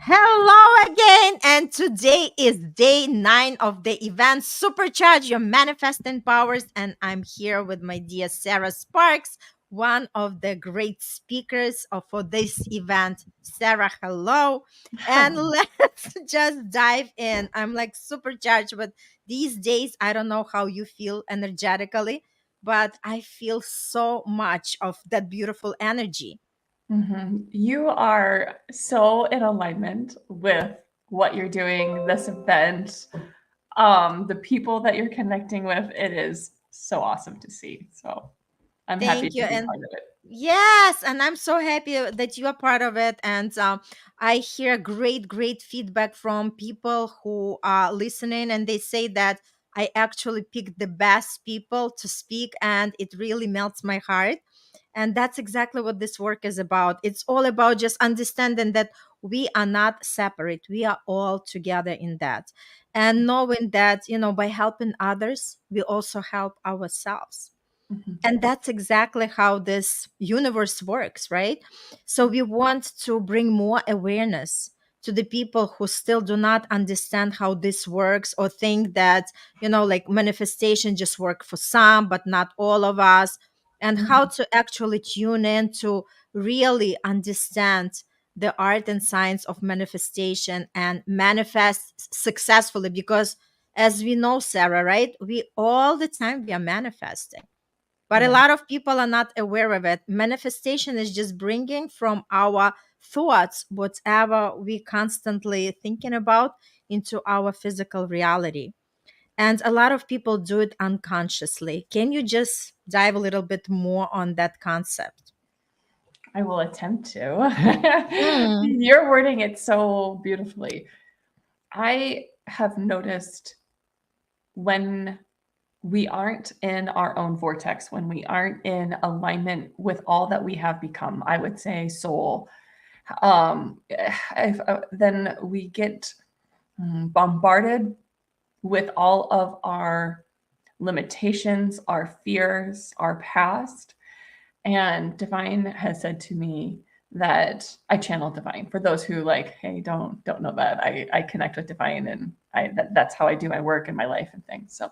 Hello again, and today is day 9 of the event Supercharge Your Manifesting Powers, and I'm here with my dear Sarah Sparks, one of the great speakers for this event. Sarah, hello, and let's just dive in. I'm like supercharged, but these days I don't know how you feel energetically, but I feel so much of that beautiful energy. You are so in alignment with what you're doing, this event, the people that you're connecting with. It is so awesome to see. So I'm happy Thank to you. be And part of it. yes, and I'm so happy that you are part of it. And I hear great feedback from people who are listening, and they say that I actually picked the best people to speak, and it really melts my heart. And that's exactly what this work is about. It's all about just understanding that we are not separate, we are all together in that. And knowing that, by helping others, we also help ourselves. Mhm. And that's exactly how this universe works, right? So we want to bring more awareness to the people who still do not understand how this works, or think that, like manifestation just work for some but not all of us, and how Mhm. to actually tune in to really understand the art and science of manifestation and manifest successfully. Because as we know, Sarah, right, we all the time we are manifesting, but a Yeah. lot of people are not aware of it. Manifestation is just bringing from our thoughts whatever we constantly thinking about into our physical reality. And a lot of people do it unconsciously. Can you just dive a little bit more on that concept? I will attempt to. Mm, You're wording it so beautifully. I have noticed when we aren't in our own vortex, when we aren't in alignment with all that we have become, I would say soul, then we get bombarded with all of our limitations, our fears, our past. And Divine has said to me that I channel Divine. For those who like, hey, don't know that, I connect with Divine, and that's how I do my work and my life and things. So,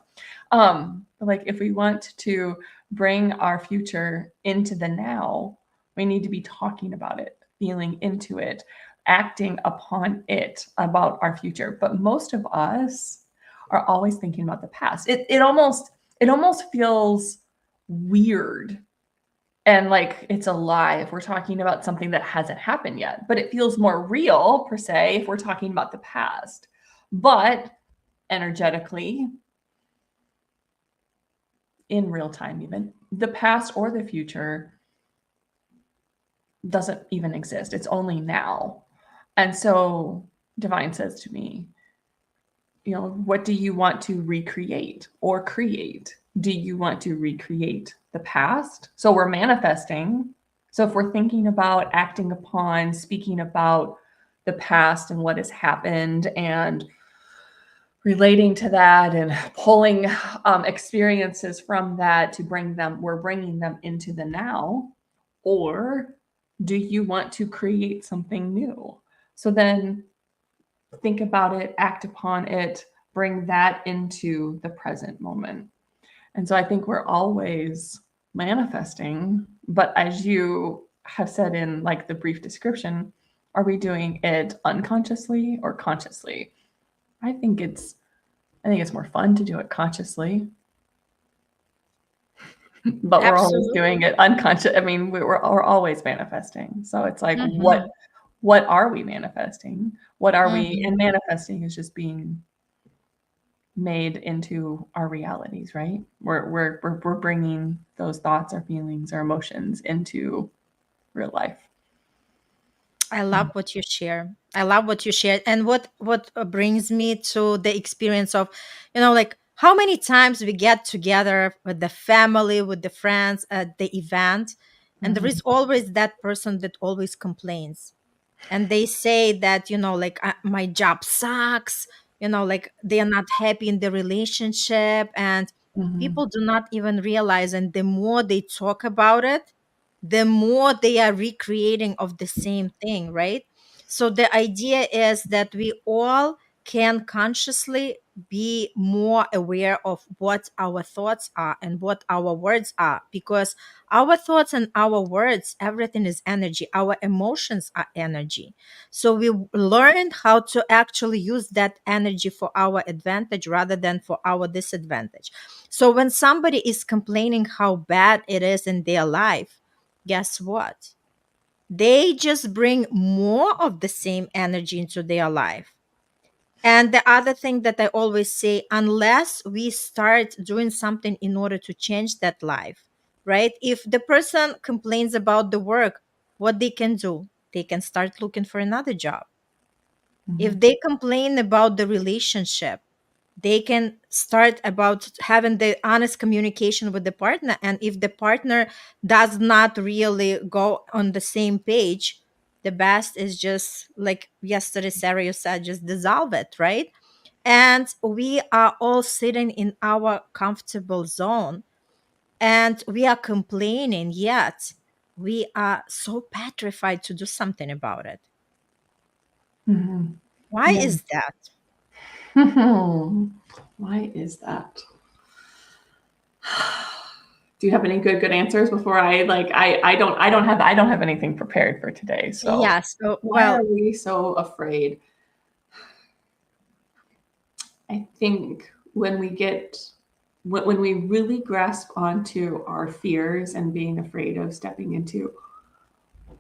like if we want to bring our future into the now, we need to be talking about it, feeling into it, acting upon it about our future. But most of us are always thinking about the past. It almost feels weird and like it's a lie if we're talking about something that hasn't happened yet, but it feels more real per se if we're talking about the past. But energetically, in real time, even the past or the future doesn't even exist. It's only now. And so Divine says to me, what do you want to recreate or create? Do you want to recreate the past? So we're manifesting. So if we're thinking about acting upon, speaking about the past and what has happened and relating to that and pulling experiences from that to we're bringing them into the now. Or do you want to create something new? So then think about it, act upon it, bring that into the present moment. And so I think we're always manifesting, but as you have said in like the brief description, are we doing it unconsciously or consciously? I think it's I think it's more fun to do it consciously, but we're always doing absolutely. it unconscious. I mean, we're always manifesting. So it's like Hmm. what are we manifesting? What are we? Hmm. And manifesting is just being made into our realities, right? We're bringing those thoughts, our feelings, our emotions into real life. I love what you share. I love what you shared. And what brings me to the experience of, like how many times we get together with the family, with the friends at the event, and there Mhm. is always that person that always complains. And they say that, like my job sucks, like they are not happy in the relationship, and Mhm. people do not even realize, and the more they talk about it, the more they are recreating of the same thing, right? So the idea is that we all can consciously be more aware of what our thoughts are and what our words are, because our thoughts and our words, everything is energy. Our emotions are energy. So we learn how to actually use that energy for our advantage rather than for our disadvantage. So when somebody is complaining how bad it is in their life, guess what? They just bring more of the same energy into their life. And the other thing that I always say, unless we start doing something in order to change that life, right? If the person complains about the work, what they can do, they can start looking for another job. If Mhm. they complain about the relationship, they can start about having the honest communication with the partner. And if the partner does not really go on the same page, the best is just like yesterday Sarah you said, just dissolve it, right? And we are all sitting in our comfortable zone and we are complaining, yet we are so petrified to do something about it. Mhm. Why Yeah. is that? Why is that? Do you have any good answers before I don't have anything prepared for today. So Yeah, so why well, are we so afraid? I think when we really grasp onto our fears and being afraid of stepping into,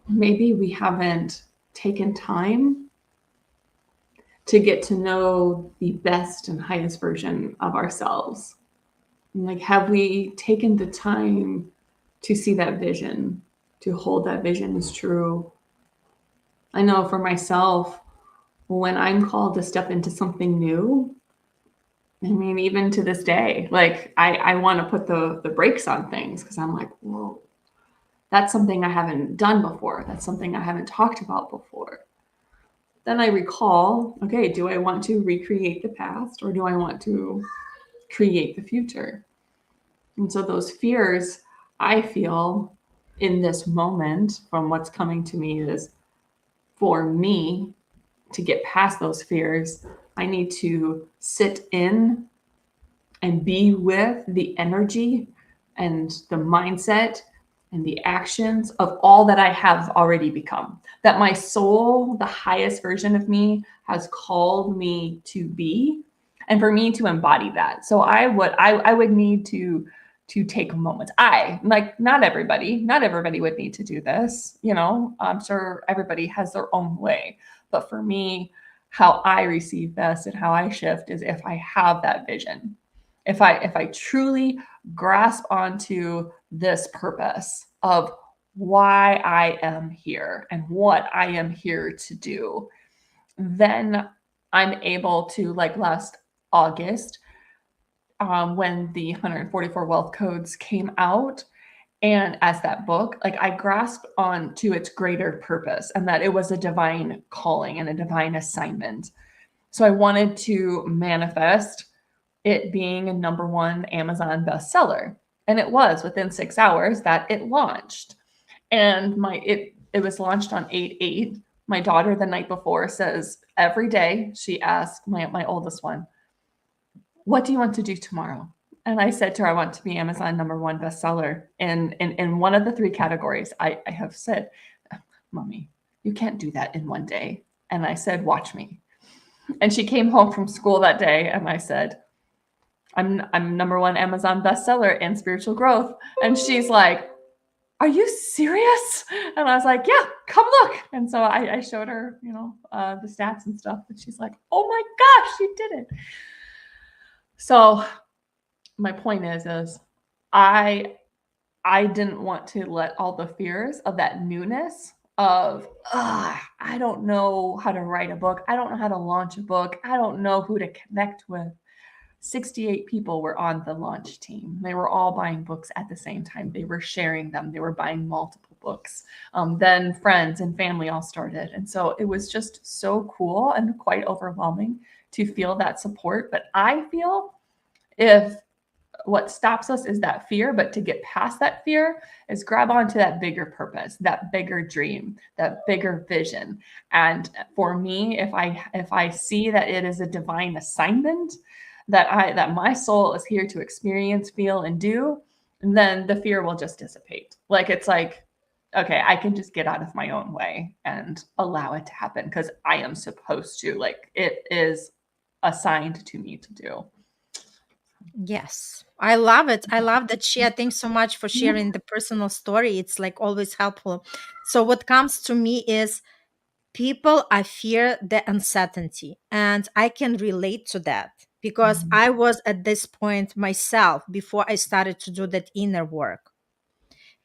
maybe we haven't taken time to get to know the best and highest version of ourselves. Like, have we taken the time to see that vision, to hold that vision as true? I know for myself, when I'm called to step into something new, I mean, even to this day, like I want to put the brakes on things because I'm like, whoa, that's something I haven't done before. That's something I haven't talked about before. Then I recall, okay, do I want to recreate the past or do I want to create the future? And so those fears I feel in this moment from what's coming to me is for me to get past those fears, I need to sit in and be with the energy and the mindset and the actions of all that I have already become. That my soul, the highest version of me, has called me to be, and for me to embody that. So I would need to take a moment. I like not everybody would need to do this. You know, I'm sure everybody has their own way, but for me, how I receive this and how I shift is if I have that vision, if I truly grasp onto this purpose of why I am here and what I am here to do, then I'm able to, like last August, when the 144 Wealth Codes came out, and as that book, like I grasped on to its greater purpose and that it was a divine calling and a divine assignment. So I wanted to manifest it being a number one Amazon bestseller. And it was within 6 hours that it launched. And it was launched on 8/8. My daughter the night before says every day she asks my oldest one, what do you want to do tomorrow? And I said to her, I want to be Amazon number one bestseller in one of the three categories. I have said, Mommy, you can't do that in one day. And I said, watch me. And she came home from school that day and I said, I'm number one Amazon bestseller in spiritual growth. And she's like, are you serious? And I was like, yeah, come look. And so I showed her, the stats and stuff. And she's like, oh my gosh, you did it. So my point is I I didn't want to let all the fears of that newness of, I don't know how to write a book. I don't know how to launch a book. I don't know who to connect with. 68 people were on the launch team. They were all buying books at the same time. They were sharing them. They were buying multiple books. Then friends and family all started. And so it was just so cool and quite overwhelming to feel that support. But I feel if what stops us is that fear, but to get past that fear is grab onto that bigger purpose, that bigger dream, that bigger vision. And for me, if I see that it is a divine assignment, that my soul is here to experience, feel, and do, then the fear will just dissipate. Like it's like, okay, I can just get out of my own way and allow it to happen because I am supposed to. Like it is assigned to me to do. Yes, I love it. I love that, Shia. Thanks so much for sharing the personal story. It's like always helpful. So, what comes to me is people, I fear the uncertainty, and I can relate to that because Mhm. I was at this point myself before I started to do that inner work.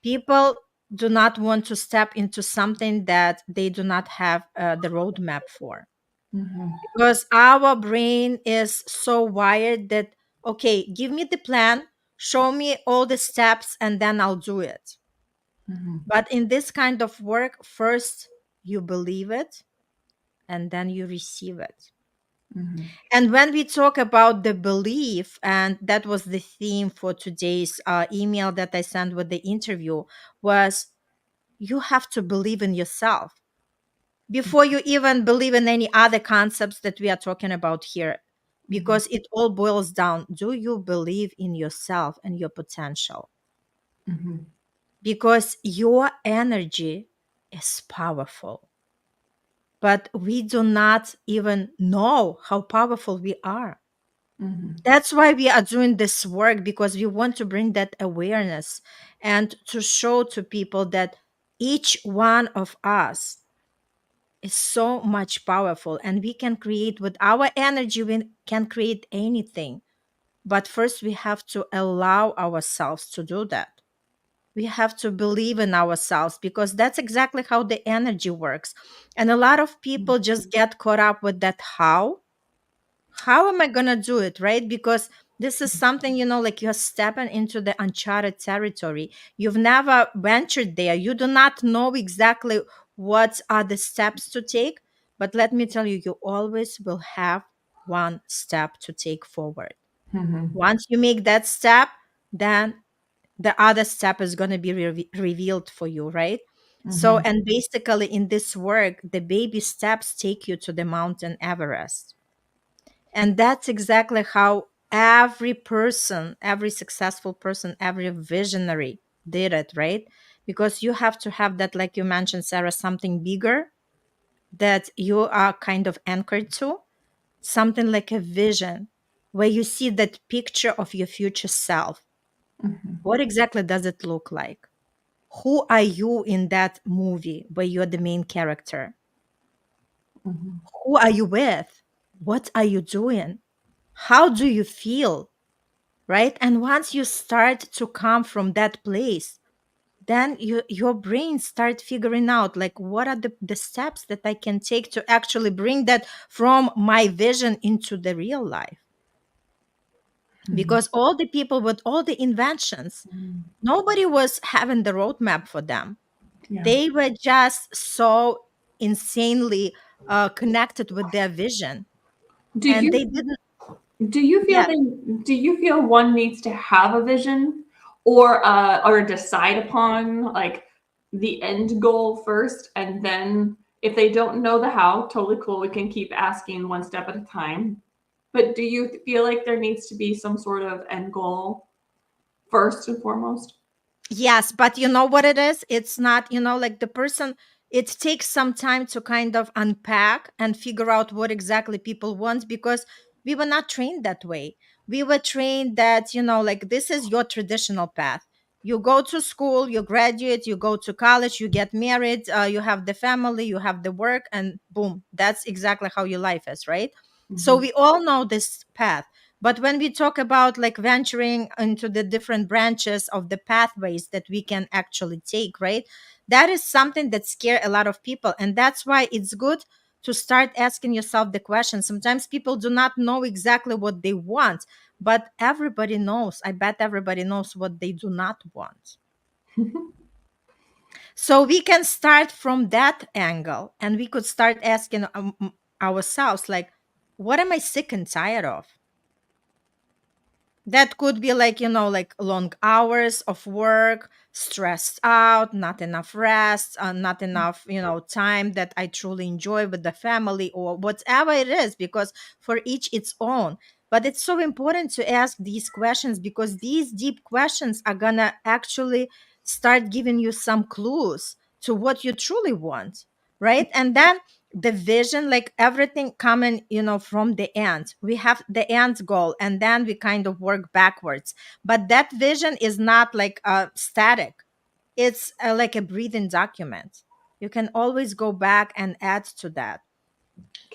People do not want to step into something that they do not have the roadmap for, Mhm. because our brain is so wired that, okay, give me the plan, show me all the steps, and then I'll do it. Mhm. But in this kind of work, first you believe it and then you receive it. Mhm. And when we talk about the belief, and that was the theme for today's email that I sent with the interview, was you have to believe in yourself before you even believe in any other concepts that we are talking about here, Mhm. because it all boils down, do you believe in yourself and your potential? Mhm. Because your energy is powerful, but we do not even know how powerful we are. Mhm. That's why we are doing this work, because we want to bring that awareness and to show to people that each one of us is so much powerful, and we can create with our energy, we can create anything. But first we have to allow ourselves to do that. We have to believe in ourselves, because that's exactly how the energy works. And a lot of people just get caught up with that, how am I going to do it, right? Because this is something, like you're stepping into the uncharted territory. You've never ventured there. You do not know exactly what are the steps to take. But let me tell you, you always will have one step to take forward. Mhm. Once you make that step, then the other step is going to be revealed for you, right? So, Mhm. and basically in this work, the baby steps take you to the mountain Everest. And that's exactly how every person, every successful person, every visionary did it, right? Because you have to have that, like you mentioned, Sarah, something bigger that you are kind of anchored to, something like a vision where you see that picture of your future self. Mhm. What exactly does it look like? Who are you in that movie where you're the main character? Mhm. Who are you with? What are you doing? How do you feel? Right? And once you start to come from that place, then your brain start figuring out, like, what are the steps that I can take to actually bring that from my vision into the real life. Mhm. Because all the people with all the inventions, Mhm. nobody was having the roadmap for them. Yeah. They were just so insanely connected with their vision, Do and you they didn't. do you feel Yeah. they do you feel one needs to have a vision or decide upon like the end goal first, and then if they don't know the how, totally cool, we can keep asking one step at a time. But do you feel like there needs to be some sort of end goal first and foremost? Yes, but you know what it is? It's not, like the person, it takes some time to kind of unpack and figure out what exactly people want, because we were not trained that way. We were trained that, like this is your traditional path. You go to school, you graduate, you go to college, you get married, you have the family, you have the work, and boom, that's exactly how your life is, right? So Mhm. we all know this path. But when we talk about like venturing into the different branches of the pathways that we can actually take, right? That is something that scare a lot of people. And that's why it's good to start asking yourself the question. Sometimes people do not know exactly what they want, but everybody knows. I bet everybody knows what they do not want. So we can start from that angle, and we could start asking ourselves, like, what am I sick and tired of? That could be like, like long hours of work, stressed out, not enough rest, not enough, time that I truly enjoy with the family, or whatever it is, because for each its own. But it's so important to ask these questions, because these deep questions are gonna actually start giving you some clues to what you truly want, right? And then the vision, like everything coming, from the end, we have the end goal, and then we kind of work backwards. But that vision is not like static. It's like a breathing document. You can always go back and add to that.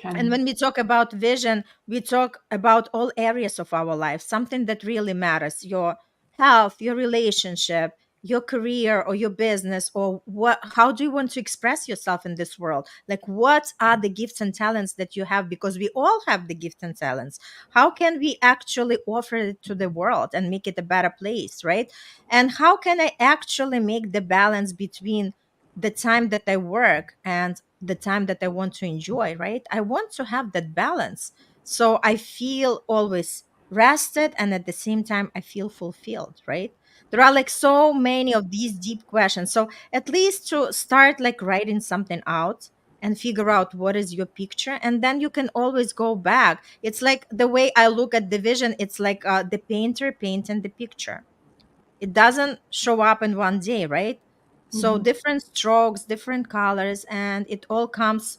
And Can. when we talk about vision, we talk about all areas of our life, something that really matters: your health, your relationship, your career, or your business, or what, how do you want to express yourself in this world? Like, what are the gifts and talents that you have? Because we all have the gifts and talents. How can we actually offer it to the world and make it a better place, right? And how can I actually make the balance between the time that I work and the time that I want to enjoy, right? I want to have that balance. So I feel always rested, and at the same time I feel fulfilled, right? There are like so many of these deep questions. So at least to start like writing something out and figure out what is your picture, and then you can always go back. It's like the way I look at the vision, it's like the painter painting the picture. It doesn't show up in one day, right? So Mhm. different strokes, different colors, and it all comes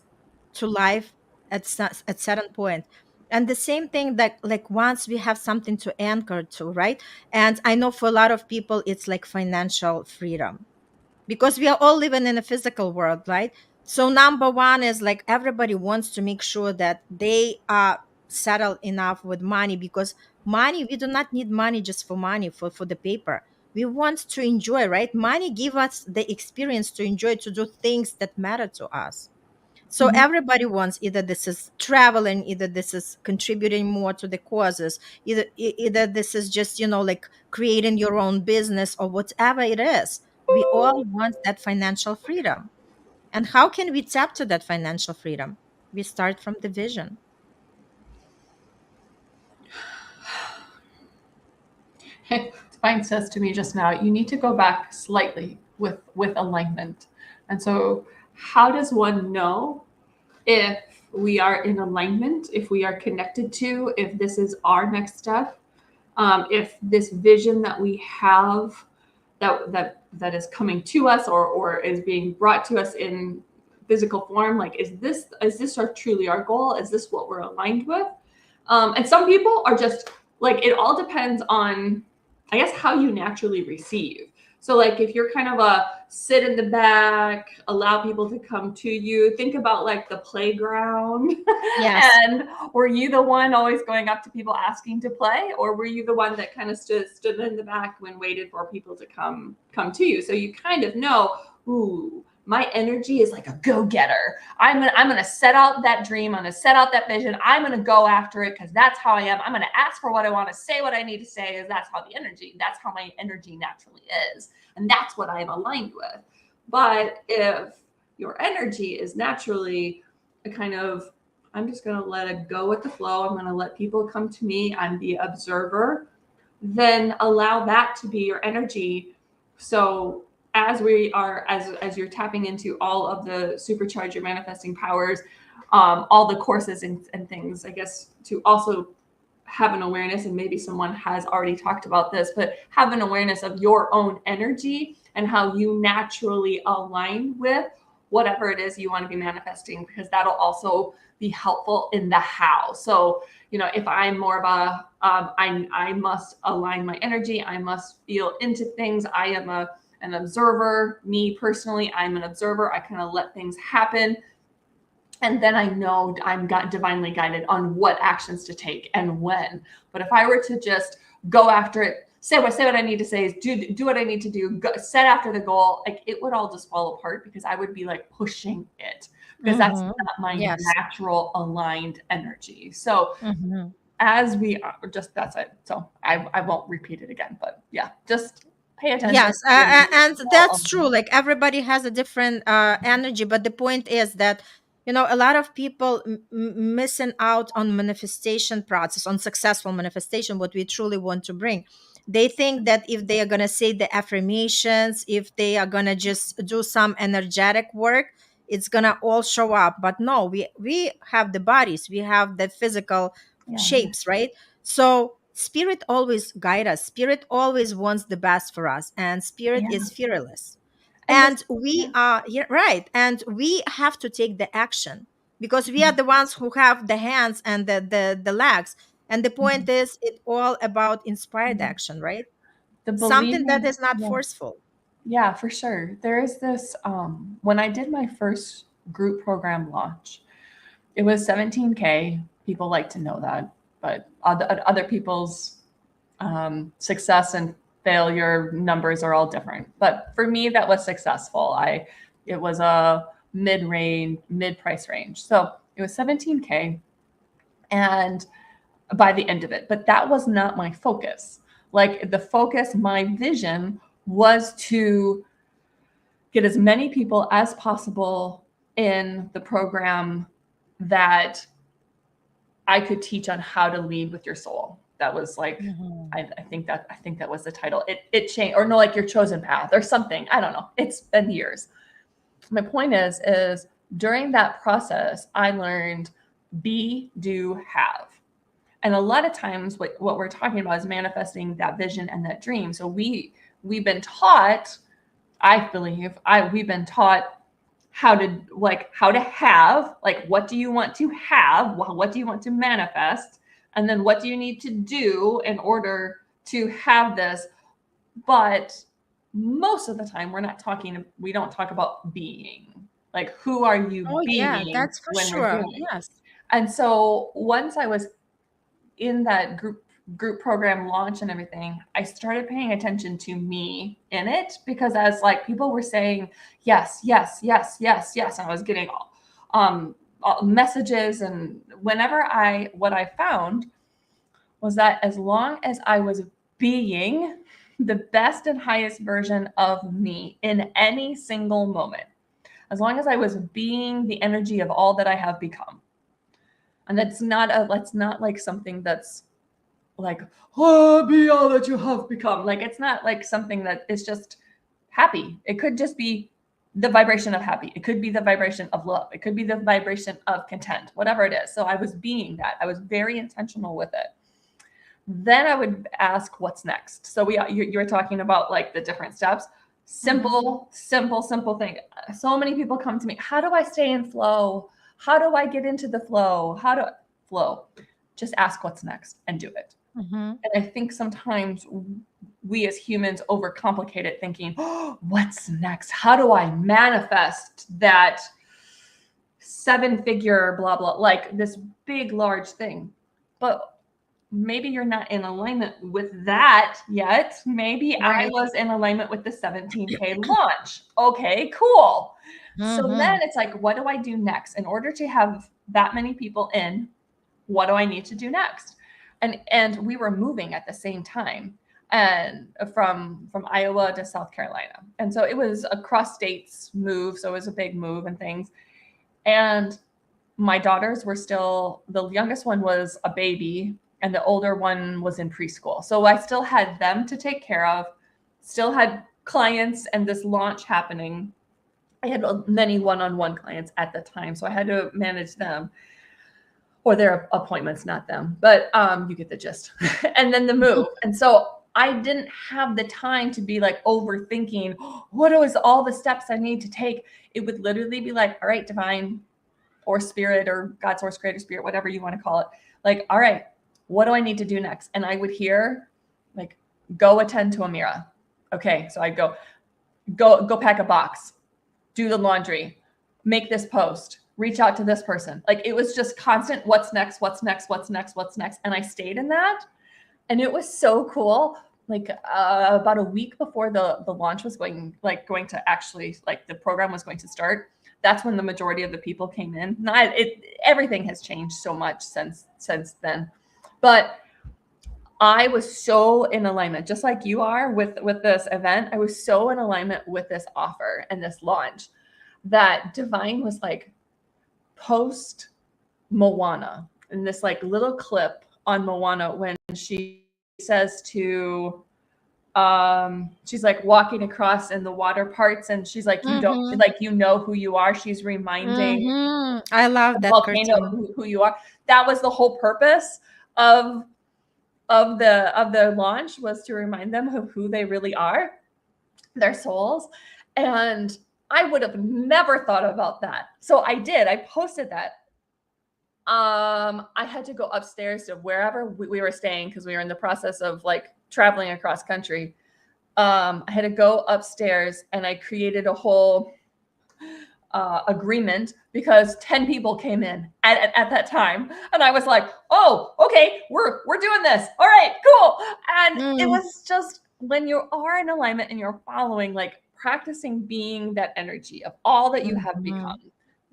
to life at certain point. And the same thing that, like, once we have something to anchor to, right? And I know for a lot of people it's like financial freedom, because we are all living in a physical world, right? So number one is like everybody wants to make sure that they are settled enough with money, because money, we do not need money just for money, for the paper. We want to enjoy, right? Money give us the experience to enjoy, to do things that matter to us. So Mhm. everybody wants, either this is traveling, either this is contributing more to the causes, either this is just, like creating your own business, or whatever it is. We all want that financial freedom. And how can we tap to that financial freedom? We start from the vision. Divine says to me just now, you need to go back slightly with alignment. And so, how does one know if we are in alignment, if we are connected to, if this is our next step, if this vision that we have that is coming to us, or is being brought to us in physical form, like is this our truly our goal? Is this what we're aligned with? And some people are just like, it all depends on, I guess, how you naturally receive. So like if you're kind of a sit in the back, allow people to come to you, think about like the playground. Yes. And were you the one always going up to people asking to play, or were you the one that kind of stood in the back when waited for people to come to you? So you kind of know, ooh, my energy is like a go-getter. I'm gonna set out that dream. I'm gonna set out that vision. I'm gonna go after it because that's how I am. I'm gonna ask for what I want to say, what I need to say. Is that's how the energy. That's how my energy naturally is, and that's what I'm aligned with. But if your energy is naturally a kind of, I'm just gonna let it go with the flow. I'm gonna let people come to me. I'm the observer. Then allow that to be your energy. So as we are, as you're tapping into all of the supercharge your manifesting powers, all the courses and things, I guess, to also have an awareness, and maybe someone has already talked about this, but have an awareness of your own energy and how you naturally align with whatever it is you want to be manifesting, because that'll also be helpful in the how. So, if I'm more of a, I must align my energy, I must feel into things. I am an observer. Me personally, I'm an observer. I kind of let things happen, and then I know I'm divinely guided on what actions to take and when. But if I were to just go after it, say what I need to say, do what I need to do, set after the goal, like it would all just fall apart, because I would be like pushing it, because that's Mm-hmm. not my Yes. natural aligned energy. So Mm-hmm. as we are, just that's it. So I won't repeat it again, but yeah, just pay attention Yes, to your and natural that's true. alignment. Like everybody has a different energy, but the point is that A lot of people missing out on manifestation process, on successful manifestation, what we truly want to bring. They think that if they are going to say the affirmations, if they are going to just do some energetic work, it's going to all show up. But no, we have the bodies, we have the physical Yeah. shapes, right? So spirit always guide us, spirit always wants the best for us, and spirit Yeah. is fearless. And this, And we yeah. are, yeah, right, and we have to take the action, because we are the ones who have the hands and the legs. And the point Mhm. is, it all about inspired Yeah. action, right? The Something that believing, is not yeah. forceful. Yeah, for sure. There is this when I did my first group program launch, it was 17K. People like to know that, but other people's success and failure numbers are all different. But for me, that was successful. It was a mid price range. So it was 17K, and by the end of it, but that was not my focus. Like the focus, my vision was to get as many people as possible in the program that I could teach on how to lead with your soul. That was like, Mhm. I think that was the title. It changed, or no, like your chosen path or something. I don't know. It's been years. My point is during that process, I learned be, do, have. And a lot of times what we're talking about is manifesting that vision and that dream. So we've been taught, I believe, we've been taught how to have, like, what do you want to have, what do you want to manifest, and then what do you need to do in order to have this. But most of the time we don't talk about being, like, who are you Oh yeah, being that's for when we're sure. doing. Yes. And so once I was in that group program launch and everything, I started paying attention to me in it, because as like people were saying yes, yes, yes, yes, yes, and I was getting all messages. And what I found was that as long as I was being the best and highest version of me in any single moment, as long as I was being the energy of all that I have become, and that's not like something that's like, oh, be all that you have become. Like, it's not like something that is just happy. It could just be the vibration of happy. It could be the vibration of love. It could be the vibration of content, whatever it is. So I was being that. I was very intentional with it. Then I would ask, what's next? So you were talking about like the different steps. Mhm. Simple thing. So many people come to me. How do I stay in flow? How do I get into the flow? How do flow? Just ask what's next and do it. Mhm. And I think sometimes we as humans overcomplicate it, thinking, oh, what's next? How do I manifest that 7-figure blah, blah, like this big, large thing? But maybe you're not in alignment with that yet. Maybe I Right. was in alignment with the 17K launch. Okay, cool. So then Mhm. it's like, what do I do next? In order to have that many people in, what do I need to do next? And we were moving at the same time, and from Iowa to South Carolina. And so it was a cross states move, so it was a big move and things. And my daughters were still, the youngest one was a baby and the older one was in preschool. So I still had them to take care of, still had clients and this launch happening. I had many one-on-one clients at the time, so I had to manage them, or their appointments, not them, but you get the gist. And then the move. And so I didn't have the time to be like overthinking, oh, what is all the steps I need to take? It would literally be like, all right, divine or spirit or God, source, creator, spirit, whatever you want to call it. Like, all right, what do I need to do next? And I would hear like, go attend to Amira. Okay. So I'd go pack a box, do the laundry, make this post, reach out to this person. Like, it was just constant, what's next, what's next, what's next, what's next. And I stayed in that. And it was so cool. Like about a week before the launch was going to actually, like, the program was going to start, that's when the majority of the people came in. Everything has changed so much since then. But I was so in alignment, just like you are with this event. I was so in alignment with this offer and this launch that divine was like, post Moana in this like little clip on Moana when she says to she's like walking across in the water parts and she's like you don't Mm-hmm. like you know who you are. She's reminding Mm-hmm. I love the that volcano cartoon. who you are. That was the whole purpose of of the launch, was to remind them of who they really are, their souls. And I would have never thought about that. So I did. I posted that. I had to go upstairs to wherever we were staying because we were in the process of like traveling across country. I had to go upstairs and I created a whole agreement because 10 people came in at that time. And I was like, oh, okay, we're doing this. All right, cool. And it Mm, was just when you are in alignment and you're following, like practicing being that energy of all that you have mhm. become,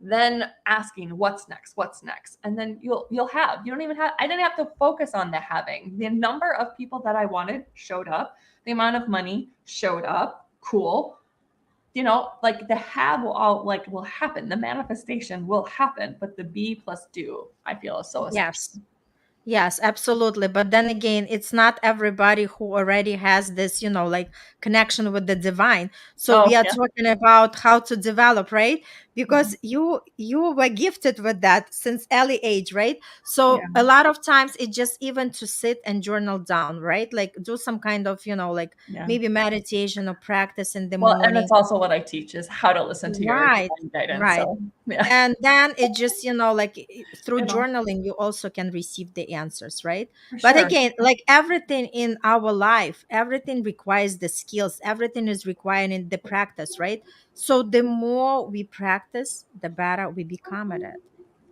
then asking what's next. And then you'll have, you don't even have, I didn't have to focus on the having. The number of people that I wanted showed up, the amount of money showed up, cool. You know, like the have will all like will happen. The manifestation will happen, but the be plus do, I feel, is so essential. Yes. Yes, absolutely. But then again, it's not everybody who already has this, like connection with the divine. So Oh we are yeah. talking about how to develop, right? Mhm. Because you were gifted with that since early age, right? So Yeah. a lot of times it's just even to sit and journal down, right? Like do some kind of, like Yeah. maybe meditation or practice in the Well, and that's morning. also what I teach is how to listen to your Right, divine guidance. right. So yeah. And then it just like through You know, journaling you also can receive the answers, right? for But sure. again, like everything in our life, everything requires the skills, everything is requiring the practice, right? So the more we practice, the better we become at it.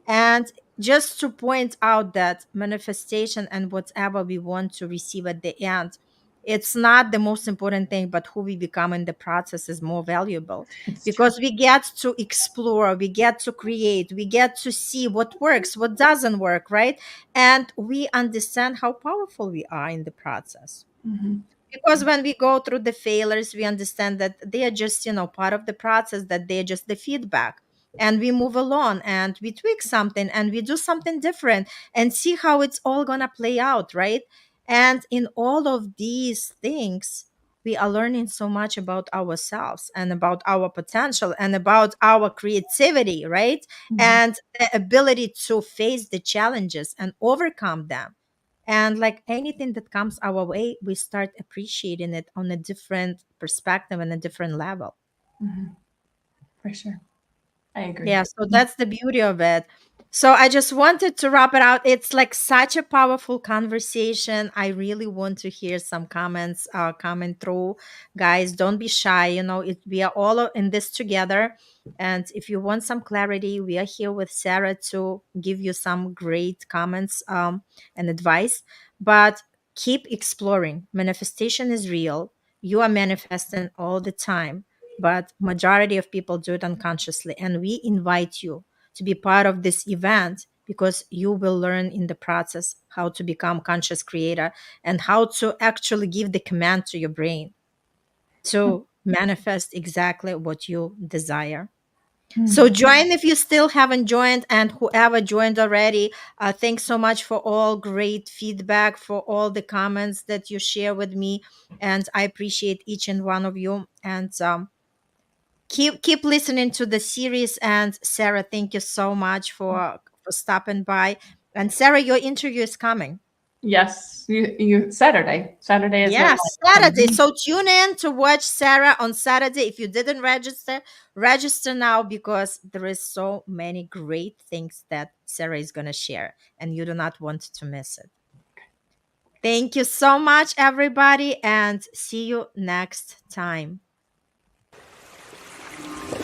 And just to point out that manifestation and whatever we want to receive at the end, it's not the most important thing, but who we become in the process is more valuable, It's true. because we get to explore, we get to create, we get to see what works, what doesn't work, right? And we understand how powerful we are in the process. Hmm. Because when we go through the failures, we understand that they are just part of the process, that they're just the feedback, and we move along and we tweak something and we do something different and see how it's all gonna play out, right? And in all of these things, we are learning so much about ourselves and about our potential and about our creativity, right? Hmm. And the ability to face the challenges and overcome them. And like anything that comes our way, we start appreciating it on a different perspective and a different level. Hmm. For sure. I agree. Yeah, so that's the beauty of it. So I just wanted to wrap it out. It's like such a powerful conversation. I really want to hear some comments coming through. Guys, don't be shy. We are all in this together. And if you want some clarity, we are here with Sarah to give you some great comments and advice. But keep exploring. Manifestation is real. You are manifesting all the time, but majority of people do it unconsciously, and we invite you to be part of this event because you will learn in the process how to become conscious creator and how to actually give the command to your brain to manifest exactly what you desire. So Mhm. join if you still haven't joined, and whoever joined already, thanks so much for all great feedback, for all the comments that you share with me, and I appreciate each and one of you. And keep listening to the series. And Sarah, thank you so much for stopping by. And Sarah, your interview is coming. Yes, you Saturday. Saturday is when Yes, I Saturday. come. So tune in to watch Sarah on Saturday. If you didn't register, register now, because there is so many great things that Sarah is going to share and you do not want to miss it. Thank you so much, everybody, and see you next time.